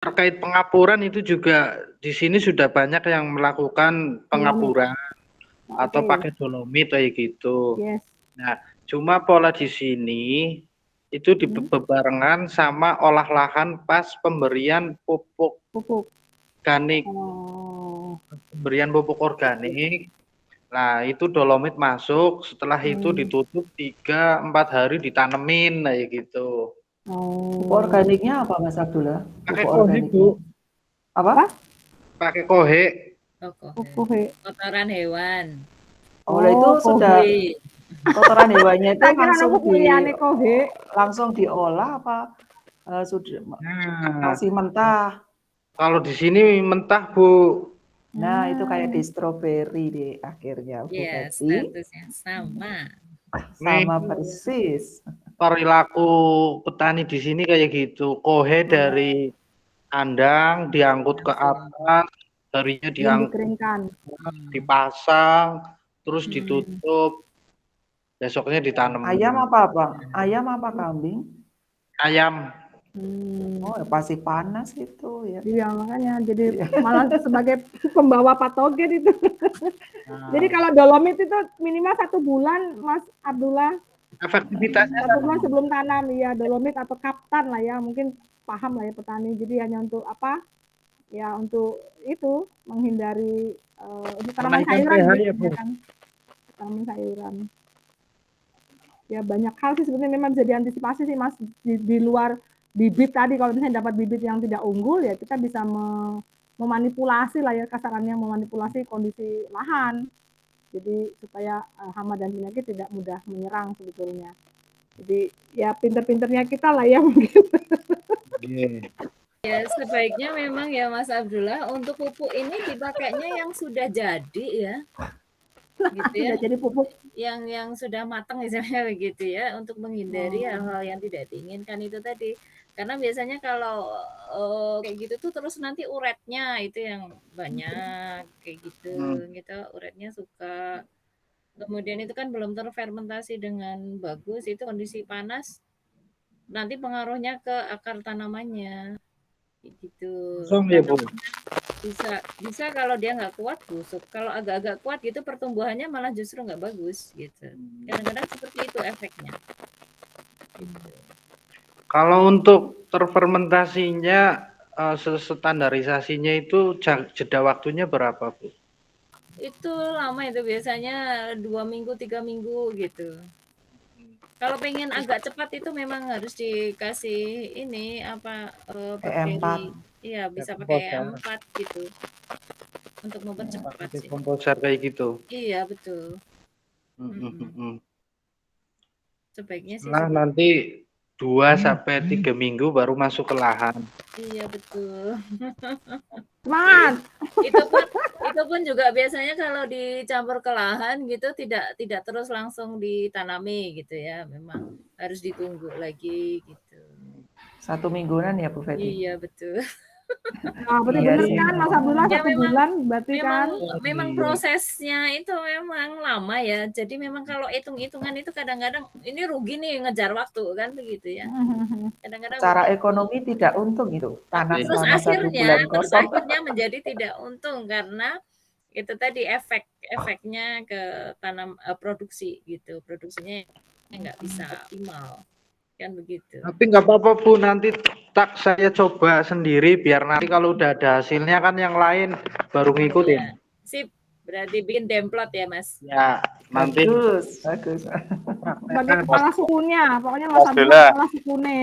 terkait pengapuran itu juga di sini sudah banyak yang melakukan pengapuran atau Oke. pakai dolomit kayak gitu. Yes. Nah, cuma pola di sini itu bebarengan sama olah lahan pas pemberian pupuk Pupuk. organik. Oh. Pemberian pupuk organik. Nah, itu dolomit masuk, setelah itu ditutup 3-4 hari ditanemin kayak gitu. Pupuk organiknya apa Mas Abdullah? Pakai Pupuk kohe, Bu. organiknya. Apa? Pakai kohe. Oh, Kohe. kotoran hewan. Oh, itu sudah kotoran hewannya itu langsung diolah apa sudah masih mentah? Kalau di sini mentah, Bu. Nah, itu kayak di stroberi deh akhirnya, Bu Yes, Feti. statusnya sama. Sama persis. Perilaku petani di sini kayak gitu. Kohe dari kandang diangkut ke atas, harinya diangkut, dipasang, terus ditutup. Besoknya ditanam. Ayam apa, Bang? Ayam apa kambing? Ayam. Oh, ya pasti panas itu ya. Iya, makanya jadi malah sebagai pembawa patogen itu. Jadi kalau dolomit itu minimal 1 bulan, Mas Abdullah. Efektivitasnya 1 bulan sebelum tanam, ya dolomit atau kaptan lah ya, mungkin paham lah ya petani. Jadi hanya untuk apa? Ya untuk itu menghindari untuk tanaman sayuran ya, kan? Tanaman sayuran. Ya banyak hal sih sebenarnya memang bisa diantisipasi sih Mas di luar bibit tadi. Kalau misalnya dapat bibit yang tidak unggul ya kita bisa memanipulasi lah ya, kasarannya memanipulasi kondisi lahan. Jadi supaya hama dan penyakit tidak mudah menyerang sebetulnya. Jadi ya pinter-pinternya kita lah ya mungkin. Ya sebaiknya memang ya Mas Abdullah untuk pupuk ini dipakainya yang sudah jadi ya. Gitu ya. Jadi pupuk yang sudah matang misalnya begitu ya, untuk menghindari hal-hal yang tidak diinginkan itu tadi. Karena biasanya kalau kayak gitu tuh terus nanti uretnya itu yang banyak kayak gitu uretnya suka. Kemudian itu kan belum terfermentasi dengan bagus, itu kondisi panas nanti pengaruhnya ke akar tanamannya gitu. Ya, Bu. Bisa kalau dia nggak kuat busuk, kalau agak-agak kuat gitu pertumbuhannya malah justru nggak bagus gitu. Kadang-kadang seperti itu efeknya gitu. Kalau untuk terfermentasinya standarisasinya itu jeda waktunya berapa, Bu? Itu lama itu biasanya 2 minggu 3 minggu gitu. Kalau pengen agak cepat itu memang harus dikasih ini apa bakteri. Iya, bisa pakai E4 gitu. Untuk mempercepat sih. Komposer kayak gitu. Iya, betul. Sebaiknya sih. Nah, nanti 2-3 minggu baru masuk ke lahan. Iya, betul. Man. Itu pun juga biasanya kalau dicampur ke lahan gitu tidak terus langsung ditanami gitu ya. Memang harus ditunggu lagi gitu. 1 mingguan ya Bu Feti? Iya, betul. Nah, benar kan Mas Abdullah ya, 1 bulan berarti memang prosesnya itu memang lama ya. Jadi memang kalau hitung-hitungan itu kadang-kadang ini rugi nih ngejar waktu kan begitu ya. Kadang-kadang secara ekonomi tidak untung itu. Terus akhirnya menjadi tidak untung karena itu tadi efeknya ke tanam produksi gitu. Produksinya nggak bisa optimal. Kan begitu. Tapi nggak apa-apa Bu, nanti saya coba sendiri biar nanti kalau udah ada hasilnya kan yang lain baru ngikutin. Ya. Sip, berarti bikin demplot ya Mas. Ya, nanti. Bagus. Sebagai kepala sukunya, pokoknya Mas Abdullah kepala sukune.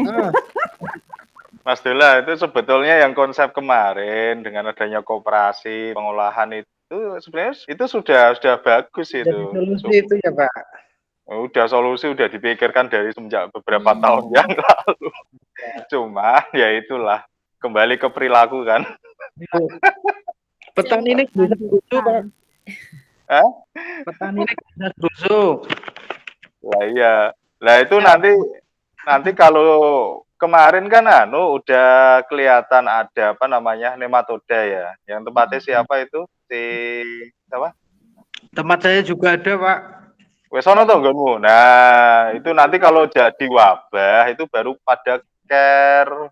Mas Dula, itu sebetulnya yang konsep kemarin dengan adanya koperasi pengolahan itu sebenarnya itu sudah bagus itu. Jadi solusi itu ya Pak. Solusi udah dipikirkan dari semenjak beberapa tahun yang lalu. Cuma ya itulah kembali ke perilaku kan. Petani ini bisa busuk Pak. Petani ini bisa busuk. Lah iya. Lah itu nanti kalau kemarin kan udah kelihatan ada apa namanya nematoda ya. Yang tempatnya siapa itu? Siapa? Tempat saya juga ada, Pak. Wes ono to nggonmu. Nah, itu nanti kalau jadi wabah itu baru pada care.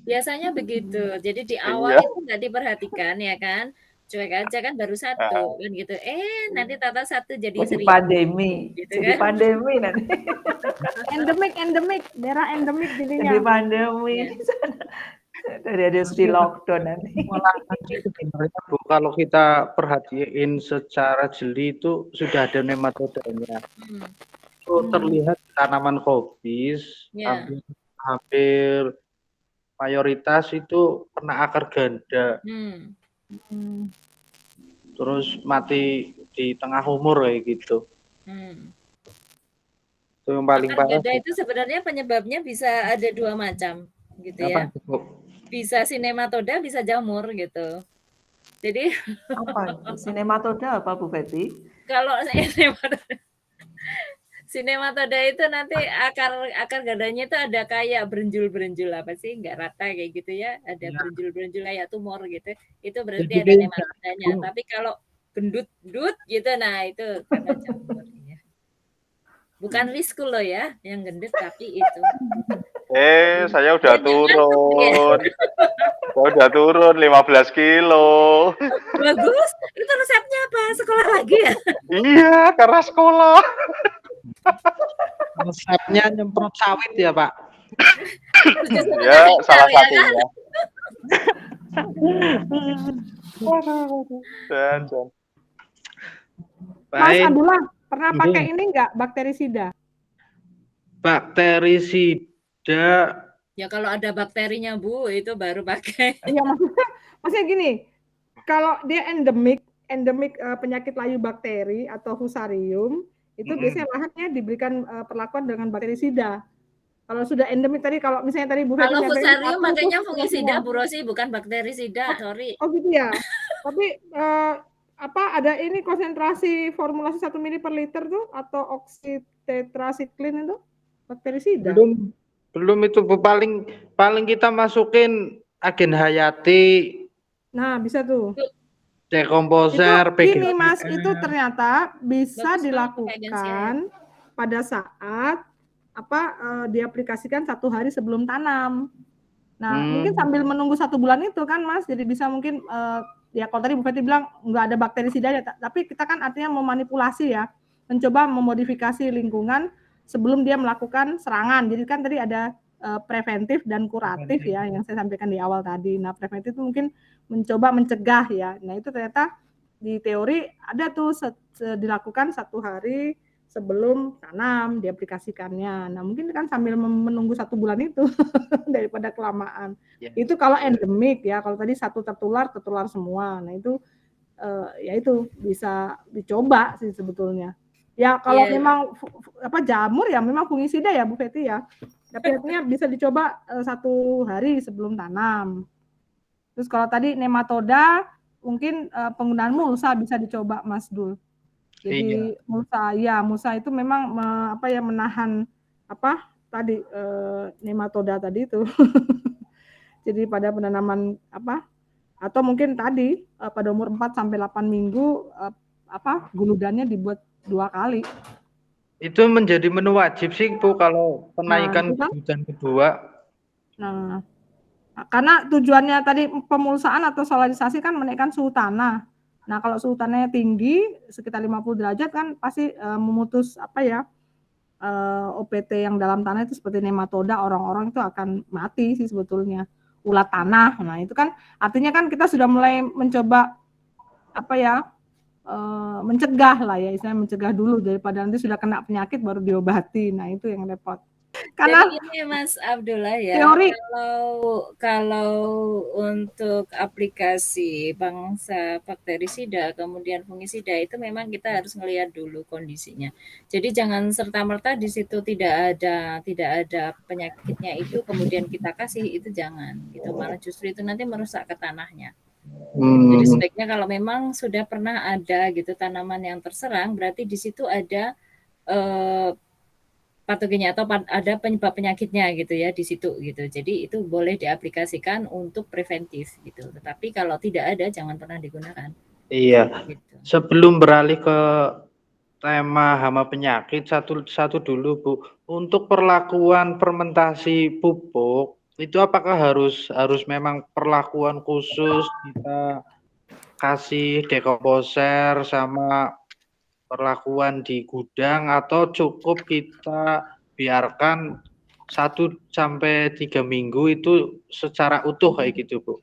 Biasanya begitu. Jadi di awal Iya, itu nggak diperhatikan ya kan, cuek aja kan baru 1 heeh. kan gitu, nanti tahu-tahu 1 jadi Jadi 1000 pandemi, gitu jadi kan. pandemi nanti. Endemik, daerah endemik Jadi jadinya. pandemi Iya. di sana. Dari harus di Iya. lockdown nanti. Malahan sih sebenarnya Bu, kalau kita perhatiin secara jeli itu sudah ada nematodanya. Hmm. Itu terlihat di tanaman kobis, Ya. hampir hampir mayoritas itu kena akar ganda, Hmm. terus mati di tengah umur kayak gitu. Hmm. Itu yang paling Akar parah ganda sih. itu sebenarnya penyebabnya bisa ada 2 macam gitu Apa ya. itu, Bu? Bisa si nematoda, bisa jamur gitu. Jadi Apa itu? Sinematoda apa Bu Fetty? kalau si nematoda itu nanti akar gandanya itu ada kayak berenjul-berenjul apa sih, nggak rata kayak gitu ya, ada Ya, berenjul-berenjul kayak tumor gitu, itu berarti jadi ada kayak nematodanya. jagung. Tapi kalau gendut-gendut gitu, nah itu karena jamur ya. Bukan Rizky loh ya, yang gendut tapi itu. Saya Dia udah nggak ngantuk dia. turun. Saya udah turun 15 kilo. Bagus, itu resepnya apa? Sekolah lagi ya? Iya, karena sekolah. Resepnya nyemprot sawit ya, Pak? 7,5 Ya, hektar salah ya kan? satunya. Dan. Mas Baik, Abdullah, pernah pakai ini ini enggak bakterisida? bakterisida. Ya kalau ada bakterinya Bu, itu baru pakai. Iya, maksudnya gini, kalau dia endemik penyakit layu bakteri atau fusarium, itu biasanya lahannya diberikan perlakuan dengan bakterisida. Kalau sudah endemik tadi, kalau misalnya tadi Bu Fetty Kalau nyampein fusarium 1 tuh makanya semua semua. fungisida Bu Rosi, bukan bakterisida, sorry. Oh gitu ya. Tapi apa ada ini konsentrasi formulasi 1 mili per liter tuh atau oksitetrasiklin itu bakterisida. Belum itu Bu, paling kita masukin agen hayati, Nah, bisa tuh. Itu dekomposer, gini Mas, itu PGAPR. ternyata bisa Bagus banget pakai agensi air. dilakukan pada saat diaplikasikan 1 hari sebelum tanam. Nah, mungkin sambil menunggu 1 bulan itu kan Mas, jadi bisa mungkin ya kalau tadi Bu Fetty bilang nggak ada bakterisidanya, tapi kita kan artinya memanipulasi ya, mencoba memodifikasi lingkungan sebelum dia melakukan serangan. Jadi kan tadi ada preventif dan kuratif ya yang saya sampaikan di awal tadi. Nah, preventif itu mungkin mencoba mencegah ya. Nah, itu ternyata di teori ada tuh dilakukan 1 hari sebelum tanam diaplikasikannya. Nah, mungkin kan sambil menunggu 1 bulan itu daripada kelamaan. Ya. Itu kalau endemik ya, kalau tadi 1 tertular semua. Nah, itu ya itu bisa dicoba sih sebetulnya. Ya kalau memang jamur ya memang fungisida ya Bu Fetty ya. Tapi artinya bisa dicoba 1 hari sebelum tanam. Terus kalau tadi nematoda mungkin penggunaan mulsa bisa dicoba Mas Dul. Jadi mulsa itu memang menahan tadi nematoda tadi itu. Jadi pada penanaman atau mungkin tadi pada umur 4 sampai 8 minggu guludannya dibuat 2 kali. Itu menjadi menu wajib sih Bu kalau penaikan guludan kedua. Nah, karena tujuannya tadi pemulsaan atau solarisasi kan menaikkan suhu tanah. Nah, kalau suhu tanahnya tinggi sekitar 50 derajat kan pasti memutus OPT yang dalam tanah itu seperti nematoda, orang-orang itu akan mati sih sebetulnya. Ulat tanah. Nah, itu kan artinya kan kita sudah mulai mencoba mencegah lah ya, istilahnya mencegah dulu daripada nanti sudah kena penyakit baru diobati. Nah, itu yang repot. Karena jadi ini Mas Abdullah ya, teori kalau untuk aplikasi bangsa bakterisida kemudian fungisida itu memang kita harus melihat dulu kondisinya. Jadi jangan serta-merta di situ tidak ada penyakitnya itu kemudian kita kasih, itu jangan gitu. Malah justru itu nanti merusak ke tanahnya. Jadi sebaiknya kalau memang sudah pernah ada gitu tanaman yang terserang, berarti di situ ada patogennya atau ada penyebab penyakitnya gitu ya di situ gitu. Jadi itu boleh diaplikasikan untuk preventif gitu. Tetapi kalau tidak ada jangan pernah digunakan. Iya. Gitu. Sebelum beralih ke tema hama penyakit, satu dulu Bu. Untuk perlakuan fermentasi pupuk Itu apakah harus memang perlakuan khusus kita kasih dekomposer sama perlakuan di gudang atau cukup kita biarkan 1 sampai 3 minggu itu secara utuh kayak gitu, Bu?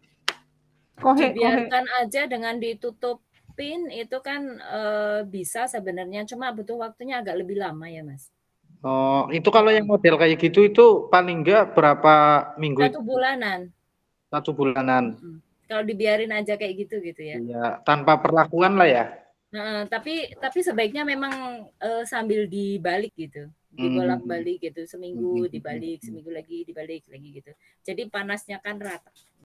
Dibiarkan aja dengan ditutupin itu kan bisa sebenarnya, cuma butuh waktunya agak lebih lama ya, Mas. Oh, itu kalau yang model kayak gitu itu paling enggak berapa minggu? 1 bulanan. 1 bulanan. Kalau dibiarin aja kayak gitu ya. Iya, tanpa perlakuan lah ya. Nah, tapi sebaiknya memang sambil dibalik gitu, dibolak-balik gitu, seminggu dibalik, seminggu lagi dibalik lagi gitu. Jadi panasnya kan rata.